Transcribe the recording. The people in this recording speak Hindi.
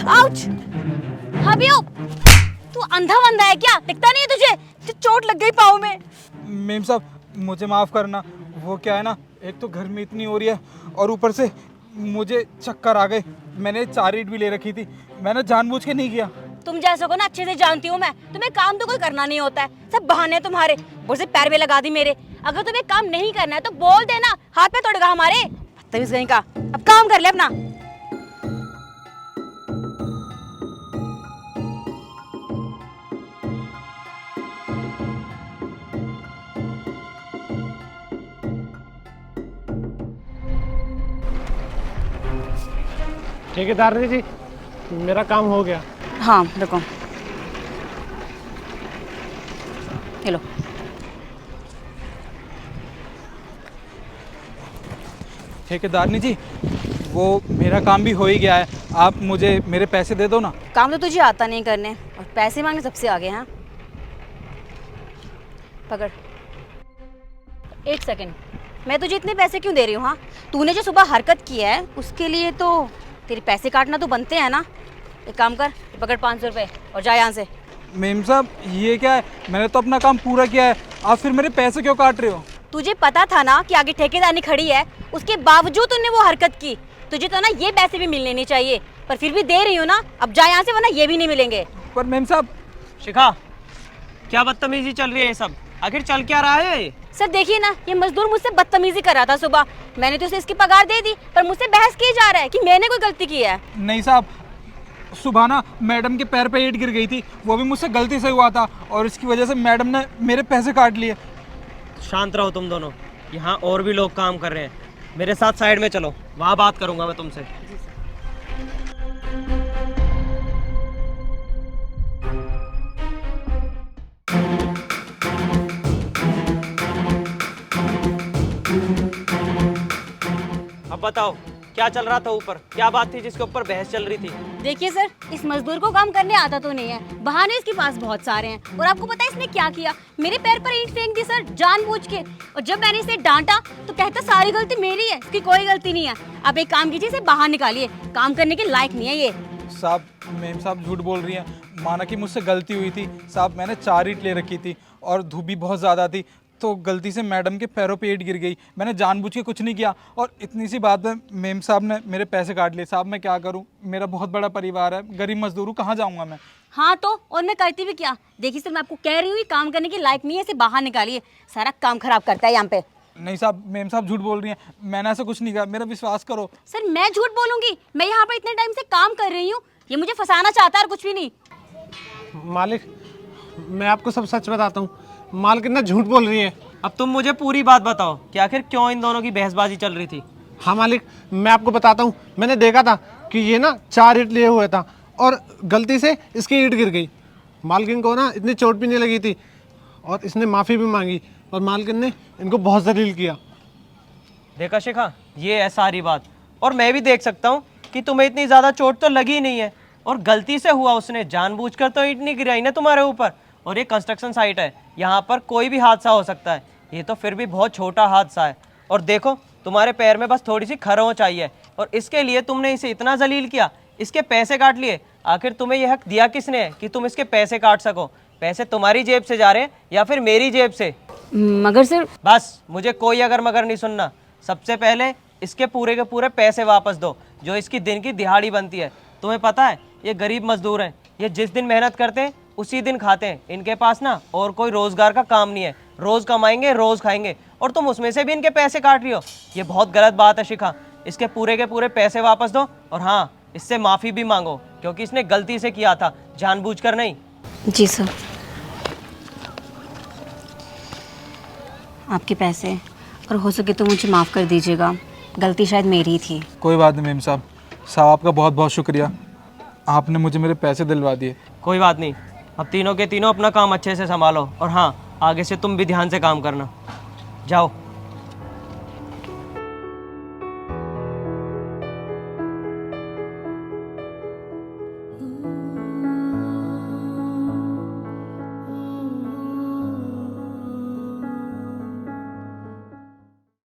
आउच! हबियो, तू अंधा वंधा है क्या? दिखता नहीं है तुझे? चोट लग गई पाँव में। मेम साहब मुझे माफ़ करना, वो क्या है ना, एक तो घर में इतनी हो रही है और ऊपर से मुझे चक्कर आ गए। मैंने 4 ईंट भी ले रखी थी, मैंने जानबूझ के नहीं किया। तुम जैसे को ना अच्छे से जानती हूँ मैं, तुम्हें काम तो कोई करना नहीं होता है, सब बहाने तुम्हारे। बोल से पैर में लगा दी मेरे। अगर तुम्हें काम नहीं करना है तो बोल देना, हाथ पे तोड़ेगा हमारे। बदतमीज कहीं का। अब काम कर ले अपना। ठेकेदार जी, मेरा काम हो गया। हाँ रुको, हेलो। ठेकेदारनी जी, वो मेरा काम भी हो ही गया है, आप मुझे मेरे पैसे दे दो ना। काम तो तुझे आता नहीं करने और पैसे मांगने सबसे आगे। हाँ पकड़। एक सेकंड, मैं तुझे इतने पैसे क्यों दे रही हूँ? हाँ, तूने जो सुबह हरकत की है उसके लिए तो तेरे पैसे काटना तो बनते हैं ना। एक काम कर, पकड़ 500 रुपये और जा यहाँ से। मेम साहब ये क्या है, मैंने तो अपना काम पूरा किया है, आप फिर मेरे पैसे क्यों काट रहे हो? तुझे पता था ना कि आगे ठेकेदारनी खड़ी है, उसके बावजूद तूने वो हरकत की। तुझे तो ना ये पैसे भी मिलने नहीं चाहिए, पर फिर भी दे रही हूँ ना। अब जा यहाँ से, वरना ये भी नहीं मिलेंगे। पर मेम साहब। शिखा, क्या बदतमीजी चल रही है ये सब? आखिर चल क्या रहा है? सर देखिए ना, ये मजदूर मुझसे बदतमीजी कर रहा था सुबह। मैंने तो उसे इसकी पगार दे दी, पर मुझसे बहस की जा रहा है कि मैंने कोई गलती की है। नहीं साहब, सुबह ना मैडम के पैर पे ईंट गिर गई थी, वो भी मुझसे गलती से हुआ था और इसकी वजह से मैडम ने मेरे पैसे काट लिए। शांत रहो तुम दोनों, यहाँ और भी लोग काम कर रहे हैं। मेरे साथ साइड में चलो, वहाँ बात करूँगा मैं तुमसे। अब बताओ, क्या चल रहा था ऊपर? क्या बात थी जिसके ऊपर बहस चल रही थी? देखिए सर, इस मजदूर को काम करने आता तो नहीं है, बहाने इसके पास बहुत सारे हैं। और आपको पता है इसने क्या किया? मेरे पैर पर ईंट फेंक दी सर, जानबूझ के। और जब मैंने इसे डांटा तो कहता सारी गलती मेरी है, इसकी कोई गलती नहीं है। अब एक काम कीजिए, इसे बाहर निकालिए, काम करने के लायक नहीं है ये। साहब मेम साहब झूठ बोल रही हैं, माना कि मुझसे गलती हुई थी साहब, मैंने 4 ईंट ले रखी थी और धूप भी बहुत ज़्यादा थी, तो गलती से मैडम के पैरों पे ईंट गिर गई। मैंने जानबूझ के कुछ नहीं किया और इतनी सी बात में मेम साहब ने मेरे पैसे काट लिए। साहब मैं क्या करूं, मेरा बहुत बड़ा परिवार है, गरीब मजदूर हूं, कहाँ जाऊंगा मैं? हाँ तो और मैं करती भी क्या? देखिए सर, मैं आपको कह रही हूँ काम करने के लायक नहीं है, इसे बाहर निकालिए, सारा काम खराब करता है यहाँ पे। नहीं साहब, मेम साहब झूठ बोल रही हैं, मैंने ऐसा कुछ नहीं कहा, मेरा विश्वास करो। सर मैं झूठ बोलूंगी? मैं यहाँ पर इतने टाइम से काम कर रही हूँ, ये मुझे फंसाना चाहता है और कुछ भी नहीं। मालिक, मैं आपको सब सच बताता हूँ, मालकिन ना झूठ बोल रही है। अब तुम मुझे पूरी बात बताओ कि आखिर क्यों इन दोनों की बहसबाजी चल रही थी? हाँ मालिक, मैं आपको बताता हूँ। मैंने देखा था कि ये ना 4 ईंट लिए हुए था और गलती से इसकी ईंट गिर गई। मालकिन को ना इतनी चोट भी नहीं लगी थी और इसने माफ़ी भी मांगी और मालकिन ने इनको बहुत जलील किया। देखा शिखा, ये है सारी बात। और मैं भी देख सकता हूँ कि तुम्हें इतनी ज़्यादा चोट तो लगी नहीं है और गलती से हुआ, उसने जानबूझकर तो ईंट नहीं गिराई ना तुम्हारे ऊपर। और ये कंस्ट्रक्शन साइट है, यहाँ पर कोई भी हादसा हो सकता है, ये तो फिर भी बहुत छोटा हादसा है। और देखो, तुम्हारे पैर में बस थोड़ी सी खरोंच आई है और इसके लिए तुमने इसे इतना जलील किया, इसके पैसे काट लिए। आखिर तुम्हें यह हक दिया किसने है कि तुम इसके पैसे काट सको? पैसे तुम्हारी जेब से जा रहे हैं या फिर मेरी जेब से? मगर सर। बस, मुझे कोई अगर मगर नहीं सुनना। सबसे पहले इसके पूरे के पूरे पैसे वापस दो, जो इसकी दिन की दिहाड़ी बनती है। तुम्हें पता है, ये गरीब मजदूर हैं, ये जिस दिन मेहनत करते हैं उसी दिन खाते हैं। इनके पास ना और कोई रोजगार का काम नहीं है, रोज कमाएंगे रोज खाएंगे, और तुम उसमें से भी इनके पैसे काट रही हो। ये बहुत गलत बात है शिखा, इसके पूरे के पूरे पैसे वापस दो और हाँ, इससे माफ़ी भी मांगो, क्योंकि इसने गलती से किया था, जानबूझकर नहीं। जी सर। आपके पैसे, और हो सके तो मुझे माफ़ कर दीजिएगा, गलती शायद मेरी ही थी। कोई बात नहीं मेम साहब, साहब आपका बहुत बहुत शुक्रिया, आपने मुझे मेरे पैसे दिलवा दिए। कोई बात नहीं, अब तीनों के तीनों अपना काम अच्छे से संभालो और हाँ, आगे से तुम भी ध्यान से काम करना। जाओ।